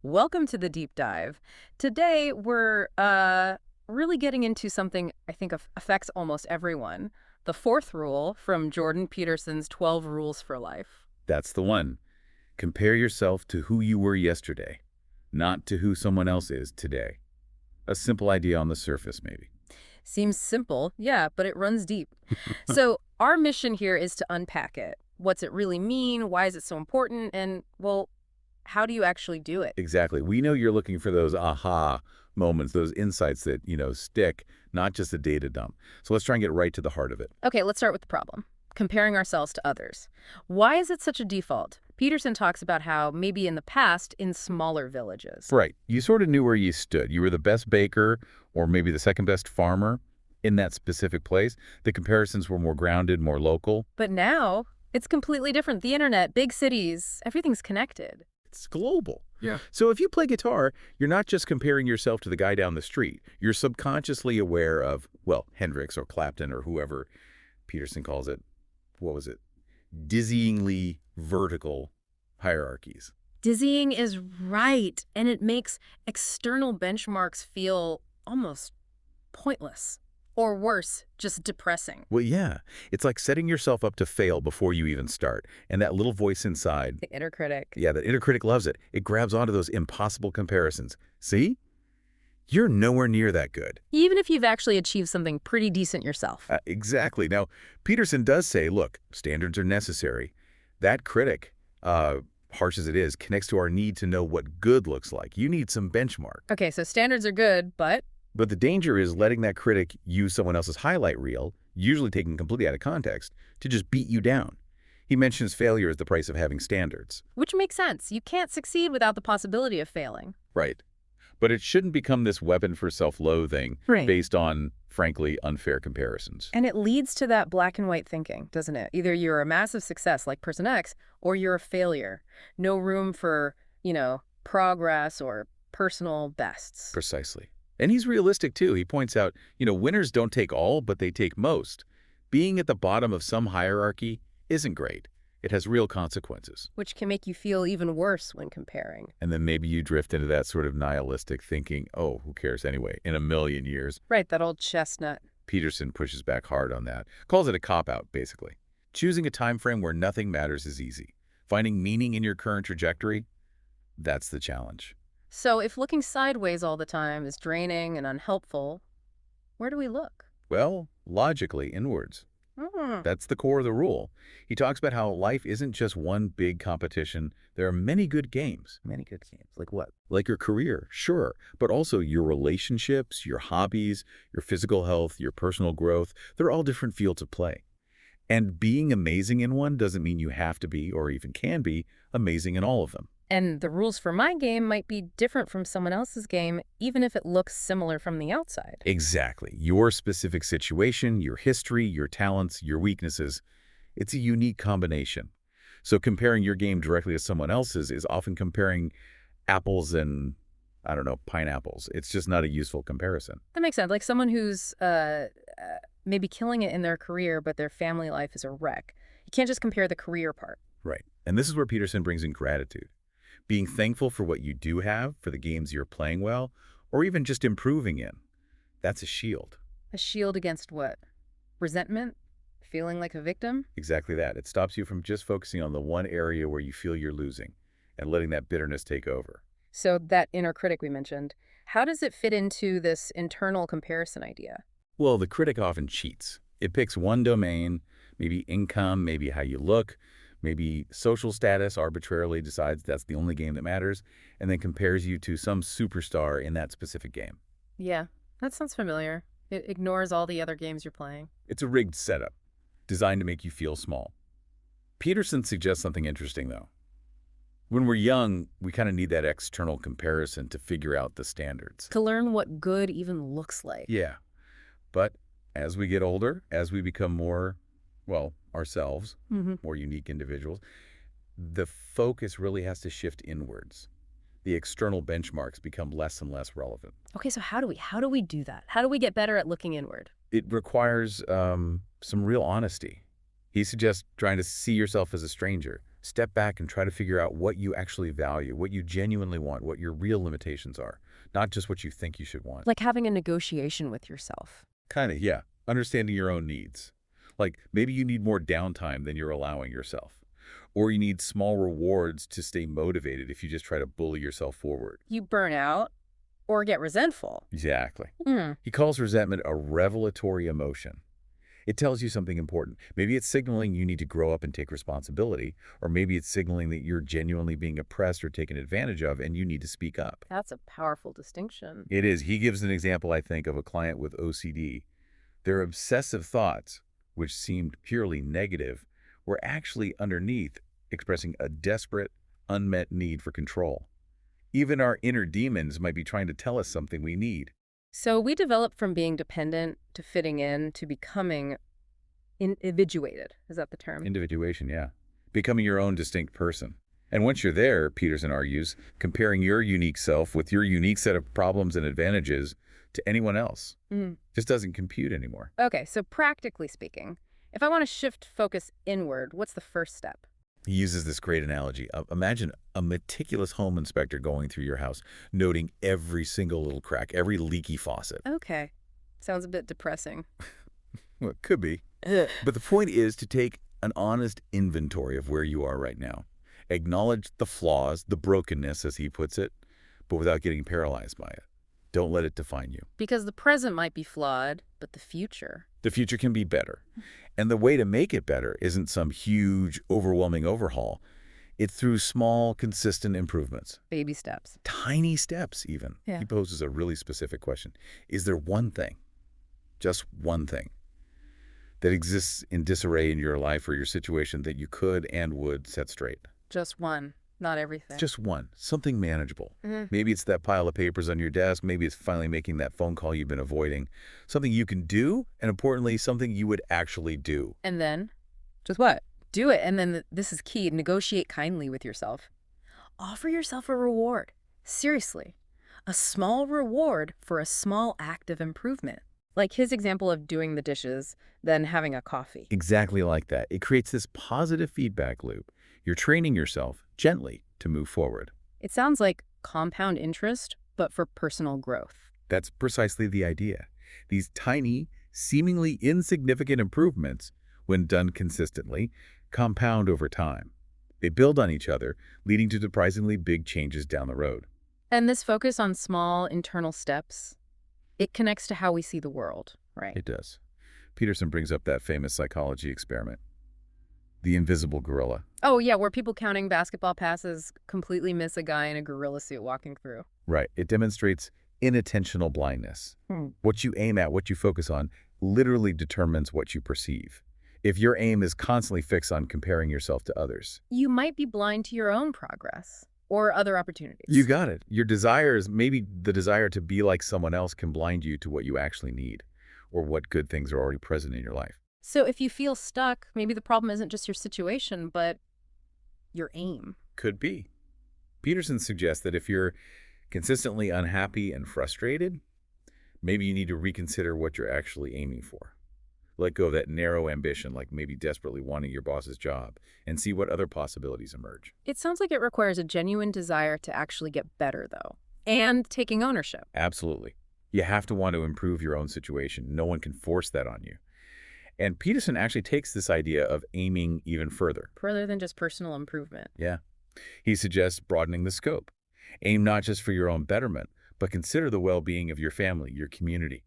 Welcome to the deep dive. Today, we're really getting into something I think affects almost everyone. The fourth rule from Jordan Peterson's 12 Rules for Life. That's the one. Compare yourself to who you were yesterday, not to who someone else is today. A simple idea on the surface, maybe. Seems simple, yeah, but it runs deep. So, our mission here is to unpack it. What's it really mean? Why is it so important? And, well, how do you actually do it? Exactly. We know you're looking for those aha moments, those insights that, stick, not just a data dump. So let's try and get right to the heart of it. Okay, let's start with the problem. Comparing ourselves to others. Why is it such a default? Peterson talks about how maybe in the past, in smaller villages. Right. You sort of knew where you stood. You were the best baker or maybe the second best farmer in that specific place. The comparisons were more grounded, more local. But now, it's completely different. The internet, big cities, everything's connected. It's global. Yeah. So if you play guitar, you're not just comparing yourself to the guy down the street. You're subconsciously aware of, well, Hendrix or Clapton or whoever Peterson calls it. What was it? Dizzyingly vertical hierarchies. Dizzying is right, and it makes external benchmarks feel almost pointless. Or worse, just depressing. Well, yeah, it's like setting yourself up to fail before you even start. And that little voice inside, The inner critic. yeah, that inner critic loves it. It grabs onto those impossible comparisons. See? You're nowhere near that good. Even if you've actually achieved something pretty decent yourself. Exactly. Now, Peterson does say, look, standards are necessary. That critic, harsh as it is, connects to our need to know what good looks like. You need some benchmark. Okay, so standards are good, but But the danger is letting that critic use someone else's highlight reel, usually taken completely out of context, to just beat you down. He mentions failure as the price of having standards. which makes sense. You can't succeed without the possibility of failing. Right. But it shouldn't become this weapon for self-loathing Right. based on, frankly, unfair comparisons. And it leads to that black and white thinking, doesn't it? Either you're a massive success like person X, or you're a failure. No room for, progress or personal bests. Precisely. And he's realistic, too. He points out, winners don't take all, but they take most. Being at the bottom of some hierarchy isn't great. It has real consequences. Which can make you feel even worse when comparing. And then maybe you drift into that sort of nihilistic thinking, oh, who cares anyway, in a million years. Right, that old chestnut. Peterson pushes back hard on that, calls it a cop-out, basically. Choosing a time frame where nothing matters is easy. Finding meaning in your current trajectory, that's the challenge. So if looking sideways all the time is draining and unhelpful, where do we look? Well, logically, inwards. Hmm. That's the core of the rule. He talks about how life isn't just one big competition. There are many good games. Many good games. Like what? Like your career, sure. But also your relationships, your hobbies, your physical health, your personal growth. They're all different fields of play. And being amazing in one doesn't mean you have to be, or even can be, amazing in all of them. And the rules for my game might be different from someone else's game, even if it looks similar from the outside. Exactly. Your specific situation, your history, your talents, your weaknesses. It's a unique combination. So comparing your game directly to someone else's is often comparing apples and, I don't know, pineapples. It's just not a useful comparison. That makes sense. Like someone who's maybe killing it in their career, but their family life is a wreck. You can't just compare the career part. Right. And this is where Peterson brings in gratitude. Being thankful for what you do have, for the games you're playing well, or even just improving in. That's a shield. A shield against what? Resentment? Feeling like a victim? Exactly that. It stops you from just focusing on the one area where you feel you're losing and letting that bitterness take over. So that inner critic we mentioned, how does it fit into this internal comparison idea? Well, the critic often cheats. It picks one domain, maybe income, maybe how you look, maybe social status, arbitrarily decides that's the only game that matters, and then compares you to some superstar in that specific game. Yeah, that sounds familiar. It ignores all the other games you're playing. It's a rigged setup, designed to make you feel small. Peterson suggests something interesting, though. When we're young, we kind of need that external comparison to figure out the standards. To learn what good even looks like. Yeah. But as we get older, as we become more, well, ourselves, more unique individuals, the focus really has to shift inwards. The external benchmarks become less and less relevant. Okay, so how do we do that? How do we get better at looking inward? It requires some real honesty. He suggests trying to see yourself as a stranger, Step back and try to figure out what you actually value, what you genuinely want, what your real limitations are, not just what you think you should want. Like having a negotiation with yourself. Kind of, yeah. Understanding your own needs. Like maybe you need more downtime than you're allowing yourself. Or you need small rewards to stay motivated if you just try to bully yourself forward. You burn out or get resentful. Exactly. Hmm. He calls resentment a revelatory emotion. It tells you something important. Maybe it's signaling you need to grow up and take responsibility, or maybe it's signaling that you're genuinely being oppressed or taken advantage of and you need to speak up. That's a powerful distinction. It is. He gives an example, I think, of a client with OCD. Their obsessive thoughts, which seemed purely negative, were actually underneath expressing a desperate, unmet need for control. Even our inner demons might be trying to tell us something we need. So we develop from being dependent to fitting in to becoming individuated. Is that the term? Individuation, yeah. Becoming your own distinct person. And once you're there, Peterson argues, comparing your unique self with your unique set of problems and advantages to anyone else just doesn't compute anymore. Okay, so practically speaking, if I want to shift focus inward, what's the first step? He uses this great analogy. Imagine a meticulous home inspector going through your house, noting every single little crack, every leaky faucet. Okay. Sounds a bit depressing. Well, it could be. Ugh. But the point is to take an honest inventory of where you are right now. Acknowledge the flaws, the brokenness, as he puts it, but without getting paralyzed by it. Don't let it define you. Because the present might be flawed, but the future. The future can be better. And the way to make it better isn't some huge, overwhelming overhaul. It's through small, consistent improvements. Baby steps. Tiny steps, even. Yeah. He poses a really specific question. Is there one thing, just one thing, that exists in disarray in your life or your situation that you could and would set straight? Just one, not everything. Just one, something manageable. Maybe it's that pile of papers on your desk. Maybe it's finally making that phone call you've been avoiding. Something you can do, and importantly, something you would actually do. And then? Just what? Do it. And then this is key. Negotiate kindly with yourself. Offer yourself a reward. Seriously. A small reward for a small act of improvement. Like his example of doing the dishes, then having a coffee. Exactly like that. It creates this positive feedback loop. You're training yourself gently to move forward. It sounds like compound interest, but for personal growth. That's precisely the idea. These tiny, seemingly insignificant improvements, when done consistently, compound over time. They build on each other, leading to surprisingly big changes down the road. And this focus on small internal steps, it connects to how we see the world, right? It does. Peterson brings up that famous psychology experiment, the invisible gorilla. Oh, yeah, where people counting basketball passes completely miss a guy in a gorilla suit walking through. Right. It demonstrates inattentional blindness. What you aim at, what you focus on, literally determines what you perceive. If your aim is constantly fixed on comparing yourself to others, You might be blind to your own progress or other opportunities. you got it. Your desires, maybe the desire to be like someone else, can blind you to what you actually need or what good things are already present in your life. So if you feel stuck, maybe the problem isn't just your situation, but your aim. Could be. Peterson suggests that if you're consistently unhappy and frustrated, maybe you need to reconsider what you're actually aiming for. Let go of that narrow ambition, like maybe desperately wanting your boss's job, and see what other possibilities emerge. It sounds like it requires a genuine desire to actually get better, though, and taking ownership. Absolutely. You have to want to improve your own situation. No one can force that on you. And Peterson actually takes this idea of aiming even further. Further than just personal improvement. Yeah. He suggests broadening the scope. Aim not just for your own betterment, but consider the well-being of your family, your community.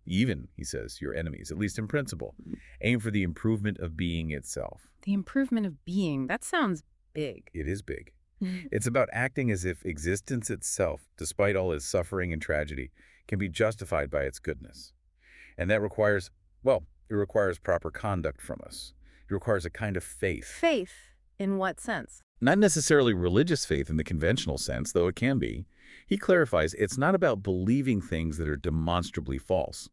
Even, he says, your enemies, at least in principle. Aim for the improvement of being itself. The improvement of being, that sounds big. It is big. It's about acting as if existence itself, despite all its suffering and tragedy, can be justified by its goodness. And that requires, well, it requires proper conduct from us. It requires a kind of faith. Faith, in what sense? Not necessarily religious faith in the conventional sense, though it can be. He clarifies it's not about believing things that are demonstrably false.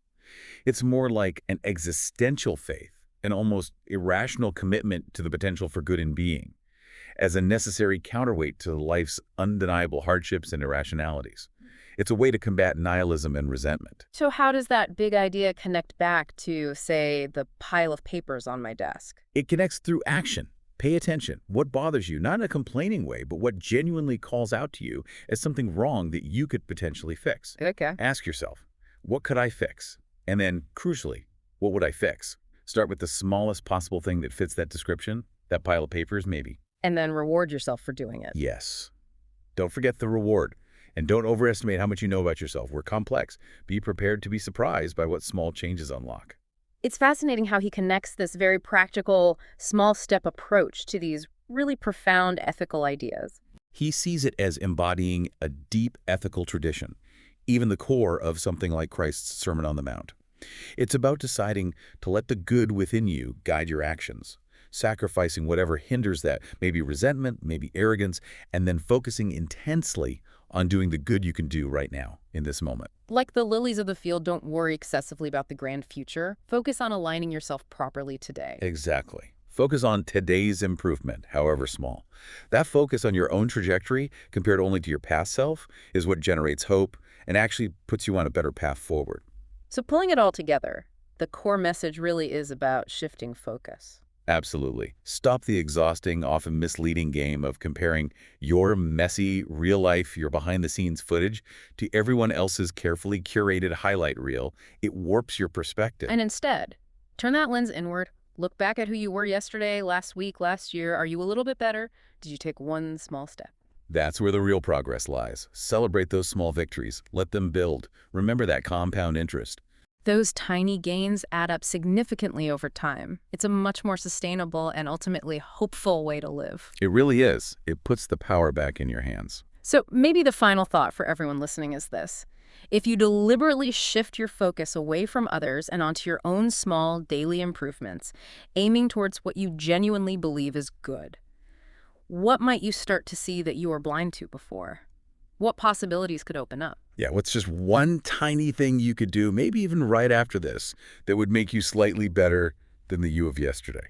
It's more like an existential faith, an almost irrational commitment to the potential for good in being, as a necessary counterweight to life's undeniable hardships and irrationalities. It's a way to combat nihilism and resentment. So how does that big idea connect back to, say, the pile of papers on my desk? It connects through action. Pay attention. What bothers you, not in a complaining way, but what genuinely calls out to you as something wrong that you could potentially fix. Okay. Ask yourself, what could I fix? And then, crucially, what would I fix? Start with the smallest possible thing that fits that description. That pile of papers, maybe. And then reward yourself for doing it. Yes. Don't forget the reward. And don't overestimate how much you know about yourself. We're complex. Be prepared to be surprised by what small changes unlock. It's fascinating how he connects this very practical, small step approach to these really profound ethical ideas. He sees it as embodying a deep ethical tradition, even the core of something like Christ's Sermon on the Mount. It's about deciding to let the good within you guide your actions, sacrificing whatever hinders that, maybe resentment, maybe arrogance, and then focusing intensely on doing the good you can do right now, in this moment. Like the lilies of the field, don't worry excessively about the grand future. Focus on aligning yourself properly today. Exactly. Focus on today's improvement, however small. That focus on your own trajectory, compared only to your past self, is what generates hope and actually puts you on a better path forward. So pulling it all together, the core message really is about shifting focus. Absolutely. Stop the exhausting, often misleading game of comparing your messy, real-life, your behind-the-scenes footage to everyone else's carefully curated highlight reel. It warps your perspective. And instead, turn that lens inward. Look back at who you were yesterday, last week, last year. Are you a little bit better? Did you take one small step? That's where the real progress lies. Celebrate those small victories. Let them build. Remember that compound interest. Those tiny gains add up significantly over time. It's a much more sustainable and ultimately hopeful way to live. It really is. It puts the power back in your hands. So maybe the final thought for everyone listening is this. If you deliberately shift your focus away from others and onto your own small daily improvements, aiming towards what you genuinely believe is good, what might you start to see that you were blind to before? What possibilities could open up? Yeah, what's just one tiny thing you could do, maybe even right after this, that would make you slightly better than the you of yesterday?